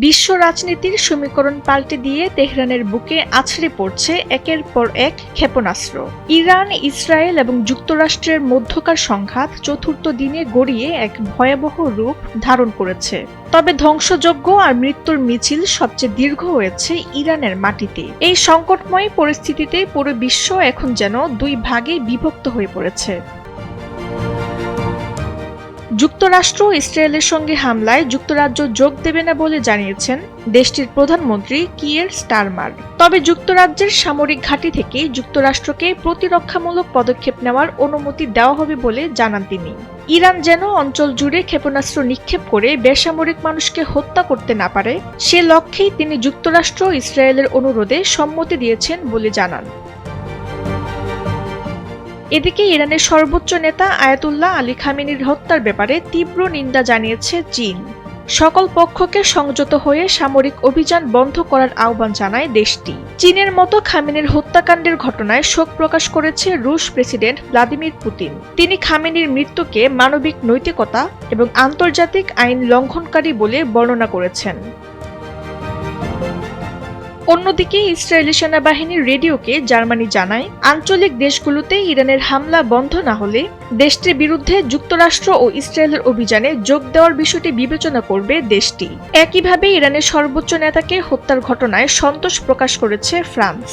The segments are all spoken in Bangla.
বিশ্ব রাজনীতির সমীকরণ পাল্টে দিয়ে তেহরানের বুকে আছড়ে পড়ছে একের পর এক ক্ষেপণাস্ত্র। ইরান, ইসরায়েল এবং যুক্তরাষ্ট্রের মধ্যকার সংঘাত চতুর্থ দিনে গড়িয়ে এক ভয়াবহ রূপ ধারণ করেছে। তবে ধ্বংসযজ্ঞ আর মৃত্যুর মিছিল সবচেয়ে দীর্ঘ হয়েছে ইরানের মাটিতে। এই সংকটময় পরিস্থিতিতে পুরো বিশ্ব এখন যেন দুই ভাগে বিভক্ত হয়ে পড়েছে। যুক্তরাষ্ট্র ইসরায়েলের সঙ্গে হামলায় যুক্তরাজ্য যোগ দেবে না বলে জানিয়েছেন দেশটির প্রধানমন্ত্রী কিয়ের স্টারমার। তবে যুক্তরাজ্যের সামরিক ঘাঁটি থেকে যুক্তরাষ্ট্রকে প্রতিরক্ষামূলক পদক্ষেপ নেওয়ার অনুমতি দেওয়া হবে বলে জানান তিনি। ইরান যেন অঞ্চল জুড়ে ক্ষেপণাস্ত্র নিক্ষেপ করে বেসামরিক মানুষকে হত্যা করতে না পারে, সে লক্ষ্যেই তিনি যুক্তরাষ্ট্র ইসরায়েলের অনুরোধে সম্মতি দিয়েছেন বলে জানান। এদিকে ইরানের সর্বোচ্চ নেতা আয়াতুল্লাহ আলী খামেনির হত্যার ব্যাপারে তীব্র নিন্দা জানিয়েছে চীন। সকল পক্ষকে সংযত হয়ে সামরিক অভিযান বন্ধ করার আহ্বান জানায় দেশটি। চীনের মতো খামেনির হত্যাকাণ্ডের ঘটনায় শোক প্রকাশ করেছে রুশ প্রেসিডেন্ট ভ্লাদিমির পুতিন। তিনি খামেনির মৃত্যুকে মানবিক নৈতিকতা এবং আন্তর্জাতিক আইন লঙ্ঘনকারী বলে বর্ণনা করেছেন। অন্যদিকে ইসরায়েলি সেনাবাহিনীর রেডিওকে জার্মানি জানায়, আঞ্চলিক দেশগুলোতে ইরানের হামলা বন্ধ না হলে দেশটির বিরুদ্ধে যুক্তরাষ্ট্র ও ইসরায়েলের অভিযানে যোগ দেওয়ার বিষয়টি বিবেচনা করবে দেশটি। একইভাবে ইরানের সর্বোচ্চ নেতাকে হত্যার ঘটনায় সন্তোষ প্রকাশ করেছে ফ্রান্স।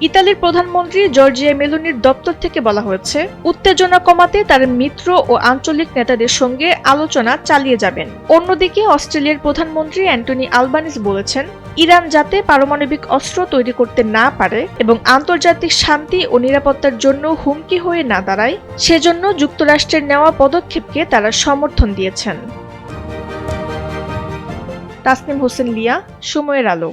ইতালির প্রধানমন্ত্রী জর্জিয়া মেলোনির দপ্তর থেকে বলা হয়েছে, উত্তেজনা কমাতে তার মিত্র ও আঞ্চলিক নেতাদের সঙ্গে আলোচনা চালিয়ে যাবেন। অন্যদিকে অস্ট্রেলিয়ার প্রধানমন্ত্রী অ্যান্টনি আলবানিজ বলেছেন, ইরান যাতে পারমাণবিক অস্ত্র তৈরি করতে না পারে এবং আন্তর্জাতিক শান্তি ও নিরাপত্তার জন্য হুমকি হয়ে না দাঁড়ায়, সেজন্য যুক্তরাষ্ট্রের নেওয়া পদক্ষেপকে তারা সমর্থন দিয়েছেন। তাসনিম হোসেন লিয়া, সময়ের আলো।